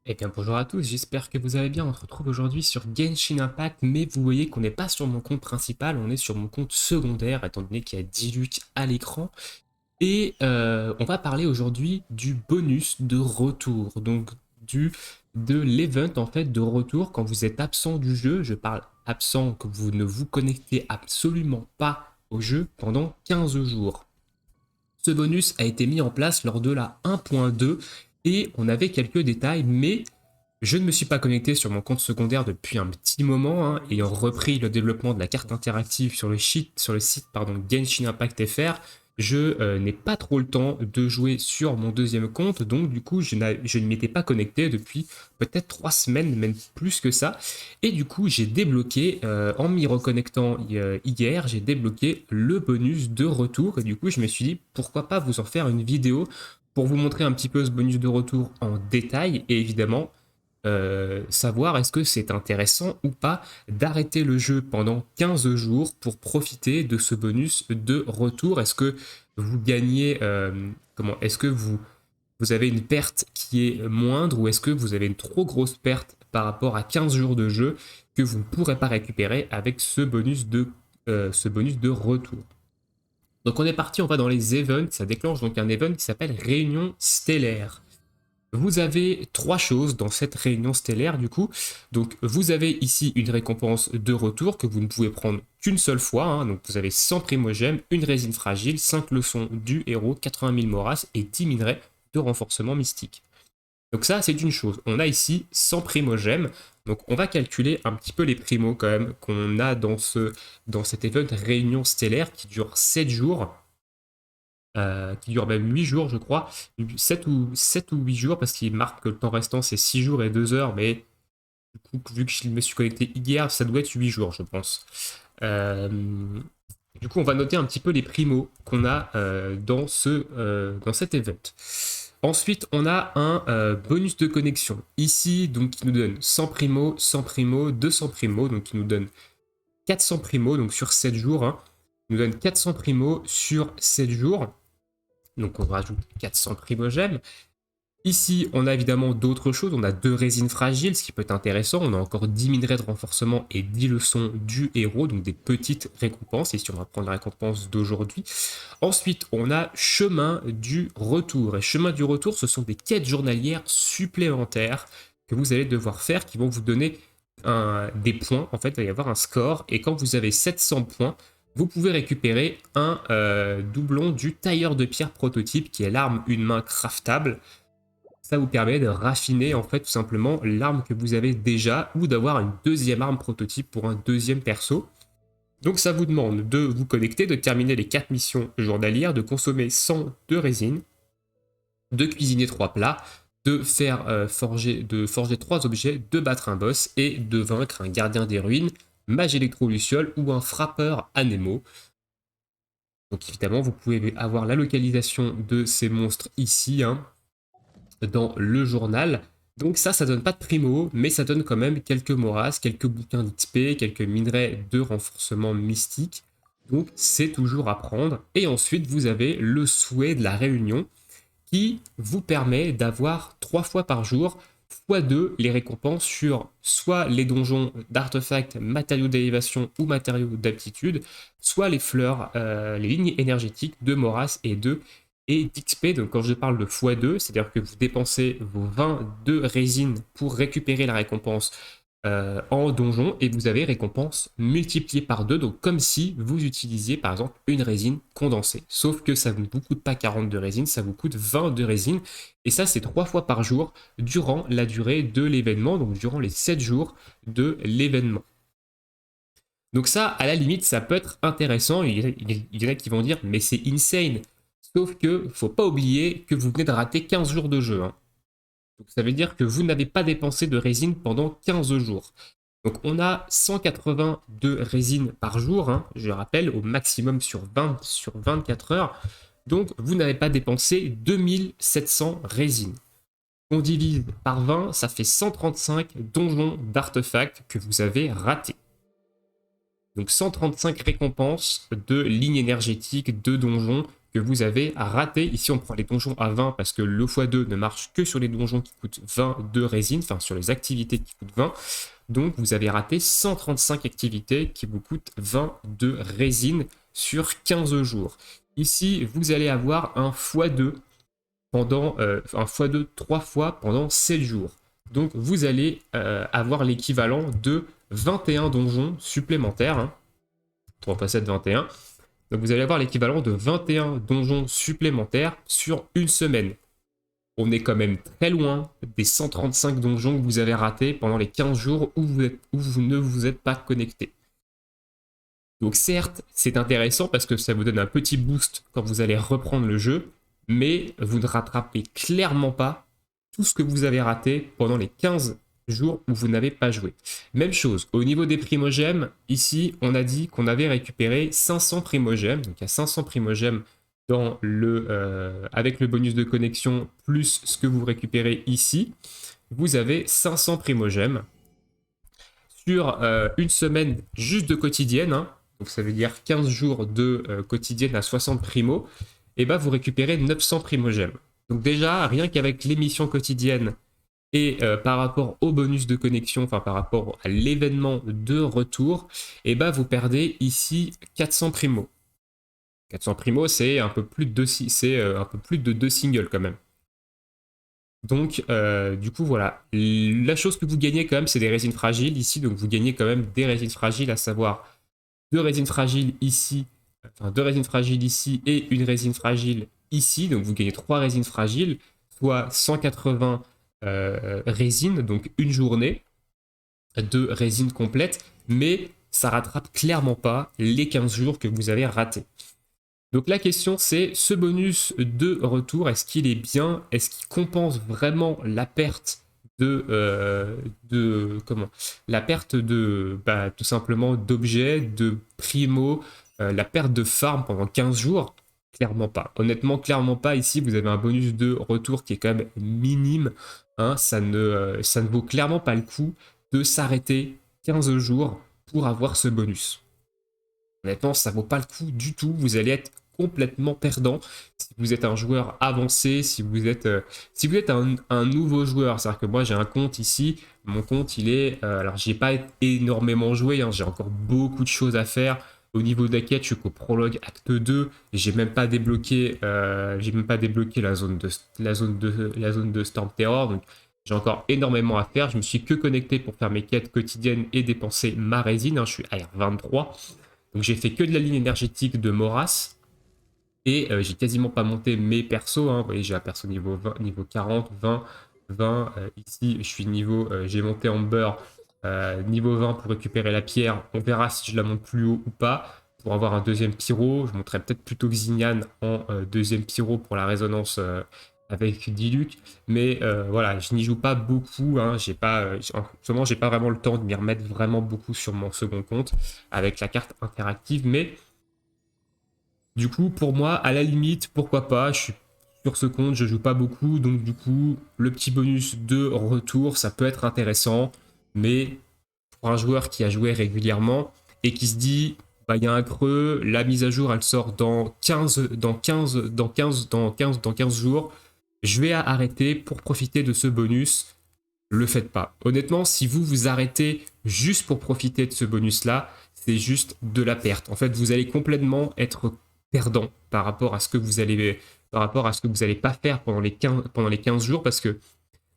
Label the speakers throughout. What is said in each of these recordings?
Speaker 1: Eh bien bonjour à tous, j'espère que vous allez bien. On se retrouve aujourd'hui sur Genshin Impact, mais vous voyez qu'on n'est pas sur mon compte principal, on est sur mon compte secondaire, étant donné qu'il y a Diluc à l'écran. Et on va parler aujourd'hui du bonus de retour, donc de l'event en fait de retour quand vous êtes absent du jeu. Je parle absent, que vous ne vous connectez absolument pas au jeu pendant 15 jours. Ce bonus a été mis en place lors de la 1.2 et on avait quelques détails, mais je ne me suis pas connecté sur mon compte secondaire depuis un petit moment, hein, ayant repris le développement de la carte interactive sur le site Genshin Impact FR. Je n'ai pas trop le temps de jouer sur mon deuxième compte, donc du coup je ne m'étais pas connecté depuis peut-être 3 semaines, même plus que ça. Et du coup j'ai débloqué, en m'y reconnectant hier, j'ai débloqué le bonus de retour. Et du coup je me suis dit pourquoi pas vous en faire une vidéo pour vous montrer un petit peu ce bonus de retour en détail et évidemment savoir est-ce que c'est intéressant ou pas d'arrêter le jeu pendant 15 jours pour profiter de ce bonus de retour. Est-ce que vous gagnez, est-ce que vous avez une perte qui est moindre ou est-ce que vous avez une trop grosse perte par rapport à 15 jours de jeu que vous ne pourrez pas récupérer avec ce bonus de retour. Donc on est parti, on va dans les events, ça déclenche donc un event qui s'appelle Réunion Stellaire. Vous avez trois choses dans cette réunion stellaire du coup. Donc vous avez ici une récompense de retour que vous ne pouvez prendre qu'une seule fois, hein. Donc vous avez 100 primogèmes, une résine fragile, 5 leçons du héros, 80 000 moras et 10 minerais de renforcement mystique. Donc ça c'est une chose. On a ici 100 primogèmes. Donc on va calculer un petit peu les primos quand même qu'on a dans cet event réunion stellaire qui dure 7 jours. Qui dure même 8 jours, je crois. 7 ou 8 jours, parce qu'il marque que le temps restant, c'est 6 jours et 2 heures, mais du coup, vu que je me suis connecté hier, ça doit être 8 jours, je pense. Euh, du coup, on va noter un petit peu les primos qu'on a dans cet event. Ensuite, on a un bonus de connexion. Ici, donc, qui nous donne 100 primos, 100 primos, 200 primos, donc qui nous donne 400 primos, donc sur 7 jours. Hein. Il nous donne 400 primos sur 7 jours. Donc on rajoute 400 primogèmes. Ici, on a évidemment d'autres choses. On a 2 résines fragiles, ce qui peut être intéressant. On a encore 10 minerais de renforcement et 10 leçons du héros, donc des petites récompenses. Ici, on va prendre la récompense d'aujourd'hui. Ensuite, on a chemin du retour. Et chemin du retour, ce sont des quêtes journalières supplémentaires que vous allez devoir faire qui vont vous donner des points. En fait, il va y avoir un score. Et quand vous avez 700 points, vous pouvez récupérer un doublon du tailleur de pierre prototype qui est l'arme une main craftable. Ça vous permet de raffiner en fait tout simplement l'arme que vous avez déjà ou d'avoir une deuxième arme prototype pour un deuxième perso. Donc ça vous demande de vous connecter, de terminer les 4 missions journalières, de consommer 100 de résine, de cuisiner 3 plats, de forger 3 objets, de battre un boss et de vaincre un gardien des ruines, mage électro-luciole ou un frappeur anémo. Donc évidemment, vous pouvez avoir la localisation de ces monstres ici, hein, dans le journal. Donc ça donne pas de primo, mais ça donne quand même quelques moras, quelques bouquins d'XP, quelques minerais de renforcement mystique. Donc c'est toujours à prendre. Et ensuite, vous avez le souhait de la réunion qui vous permet d'avoir 3 fois par jour x2 les récompenses sur soit les donjons d'artefacts, matériaux d'élévation ou matériaux d'aptitude, soit les fleurs, les lignes énergétiques de Moras et d'XP. Donc quand je parle de x2, c'est-à-dire que vous dépensez vos 20 de résine pour récupérer la récompense en donjon et vous avez récompense multipliée par 2, donc comme si vous utilisiez par exemple une résine condensée. Sauf que ça ne vous coûte pas 40 de résine, ça vous coûte 20 de résine et ça c'est 3 fois par jour durant la durée de l'événement, donc durant les 7 jours de l'événement. Donc ça, à la limite, ça peut être intéressant. Il y en a qui vont dire, mais c'est insane. Sauf que faut pas oublier que vous venez de rater 15 jours de jeu. Hein. Donc ça veut dire que vous n'avez pas dépensé de résine pendant 15 jours. Donc on a 180 de résine par jour, hein, je rappelle, au maximum sur 24 heures. Donc vous n'avez pas dépensé 2700 résines. On divise par 20, ça fait 135 donjons d'artefacts que vous avez ratés. Donc 135 récompenses de lignes énergétiques, de donjons que vous avez raté. Ici, on prend les donjons à 20 parce que le x2 ne marche que sur les donjons qui coûtent 20 de résine, enfin sur les activités qui coûtent 20. Donc, vous avez raté 135 activités qui vous coûtent 20 de résine sur 15 jours. Ici, vous allez avoir un x2 pendant un x2 3 fois pendant 7 jours. Donc, vous allez avoir l'équivalent de 21 donjons supplémentaires. Hein. 3 x 7, 21. Donc, vous allez avoir l'équivalent de 21 donjons supplémentaires sur une semaine. On est quand même très loin des 135 donjons que vous avez ratés pendant les 15 jours où vous ne vous êtes pas connecté. Donc certes, c'est intéressant parce que ça vous donne un petit boost quand vous allez reprendre le jeu, mais vous ne rattrapez clairement pas tout ce que vous avez raté pendant les 15 jours où vous n'avez pas joué. Même chose, au niveau des primogèmes, ici, on a dit qu'on avait récupéré 500 primogèmes, donc il y a 500 primogèmes avec le bonus de connexion plus ce que vous récupérez ici. Vous avez 500 primogèmes sur une semaine juste de quotidienne, hein, donc ça veut dire 15 jours de quotidienne à 60 primo, et bah vous récupérez 900 primogèmes. Donc déjà, rien qu'avec l'émission quotidienne et par rapport au bonus de connexion, enfin par rapport à l'événement de retour, et bah vous perdez ici 400 primo. 400 primo, c'est un peu plus de 2 singles quand même. Donc, du coup, voilà. La chose que vous gagnez quand même, c'est des résines fragiles ici. Donc, vous gagnez quand même des résines fragiles, à savoir 2 résines fragiles ici, enfin 2 résines fragiles ici et une résine fragile ici. Donc, vous gagnez 3 résines fragiles, soit 180 résines, donc une journée de résine complète. Mais ça rattrape clairement pas les 15 jours que vous avez ratés. Donc la question c'est, ce bonus de retour, est-ce qu'il est bien? Est-ce qu'il compense vraiment la perte la perte de tout simplement d'objets, de primo, la perte de farm pendant 15 jours? Clairement pas. Honnêtement, clairement pas. Ici, vous avez un bonus de retour qui est quand même minime. Hein, ça ne vaut clairement pas le coup de s'arrêter 15 jours pour avoir ce bonus. Honnêtement, ça vaut pas le coup du tout. Vous allez être complètement perdant si vous êtes un joueur avancé, si vous êtes un nouveau joueur. C'est-à-dire que moi, j'ai un compte ici. Mon compte, il est... alors, j'ai pas énormément joué. Hein, j'ai encore beaucoup de choses à faire. Au niveau de la quête, je suis qu'au prologue acte 2. J'ai même pas débloqué, la zone de Storm Terror. Donc, j'ai encore énormément à faire. Je me suis que connecté pour faire mes quêtes quotidiennes et dépenser ma résine. Hein, je suis à R23. Donc j'ai fait que de la ligne énergétique de Moras. Et j'ai quasiment pas monté mes persos. Hein. Vous voyez, j'ai un perso niveau 20, niveau 40, 20, 20. Ici, je suis j'ai monté Amber niveau 20 pour récupérer la pierre. On verra si je la monte plus haut ou pas. Pour avoir un deuxième pyro. Je monterai peut-être plutôt Xignan en deuxième pyro pour la résonance avec Diluc. Mais voilà, je n'y joue pas beaucoup. Hein. J'ai pas vraiment le temps de m'y remettre vraiment beaucoup sur mon second compte avec la carte interactive. Mais du coup, pour moi, à la limite, pourquoi pas, je suis sur ce compte, je joue pas beaucoup, donc du coup, le petit bonus de retour, ça peut être intéressant, mais pour un joueur qui a joué régulièrement et qui se dit, bah, il y a un creux, la mise à jour, elle sort dans 15 jours, je vais arrêter pour profiter de ce bonus. Le faites pas. Honnêtement, si vous vous arrêtez juste pour profiter de ce bonus-là, c'est juste de la perte. En fait, vous allez complètement être perdant par rapport à ce que vous allez pas faire pendant les 15 jours, parce que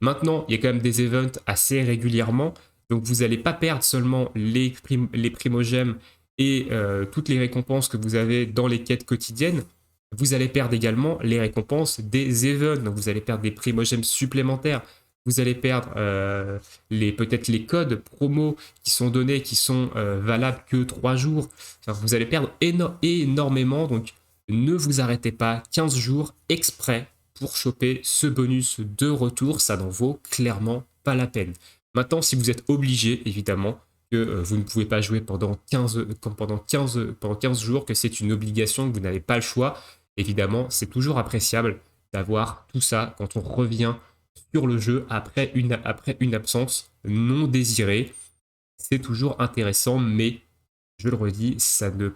Speaker 1: maintenant, il y a quand même des events assez régulièrement, donc vous n'allez pas perdre seulement les primogèmes et toutes les récompenses que vous avez dans les quêtes quotidiennes, vous allez perdre également les récompenses des events, donc vous allez perdre des primogèmes supplémentaires, vous allez perdre peut-être les codes promo qui sont donnés, qui sont valables que 3 jours. Enfin, vous allez perdre énormément, donc ne vous arrêtez pas 15 jours exprès pour choper ce bonus de retour, ça n'en vaut clairement pas la peine. Maintenant, si vous êtes obligé, évidemment, que vous ne pouvez pas jouer pendant 15 jours, que c'est une obligation, que vous n'avez pas le choix, évidemment, c'est toujours appréciable d'avoir tout ça quand on revient sur le jeu après une absence non désirée. C'est toujours intéressant, mais je le redis, ça ne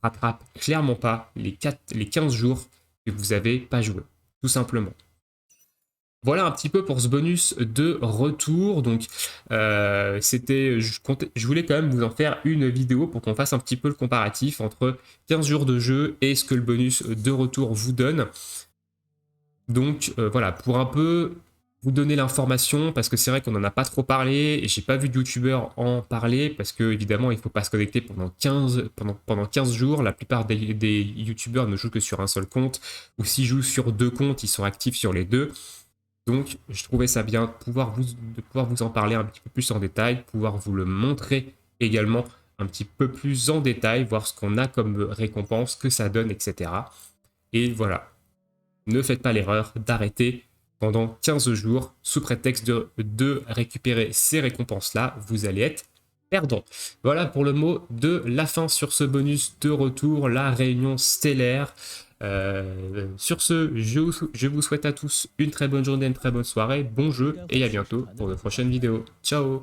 Speaker 1: rattrape clairement pas les 15 jours que vous n'avez pas joué, tout simplement. Voilà un petit peu pour ce bonus de retour. Donc, je voulais quand même vous en faire une vidéo pour qu'on fasse un petit peu le comparatif entre 15 jours de jeu et ce que le bonus de retour vous donne. Donc, voilà, pour un peu vous donner l'information, parce que c'est vrai qu'on n'en a pas trop parlé, et j'ai pas vu de youtubeur en parler, parce que évidemment il faut pas se connecter pendant 15 jours. La plupart des youtubeurs ne jouent que sur un seul compte, ou s'ils jouent sur 2 comptes, ils sont actifs sur les deux. Donc, je trouvais ça bien de pouvoir vous en parler un petit peu plus en détail, pouvoir vous le montrer également un petit peu plus en détail, voir ce qu'on a comme récompense, que ça donne, etc. Et voilà, ne faites pas l'erreur d'arrêter pendant 15 jours sous prétexte de récupérer ces récompenses-là, vous allez être perdant. Voilà pour le mot de la fin sur ce bonus de retour, la réunion stellaire. Sur ce, je vous souhaite à tous une très bonne journée, une très bonne soirée, bon jeu et à bientôt pour de prochaines vidéos. Ciao!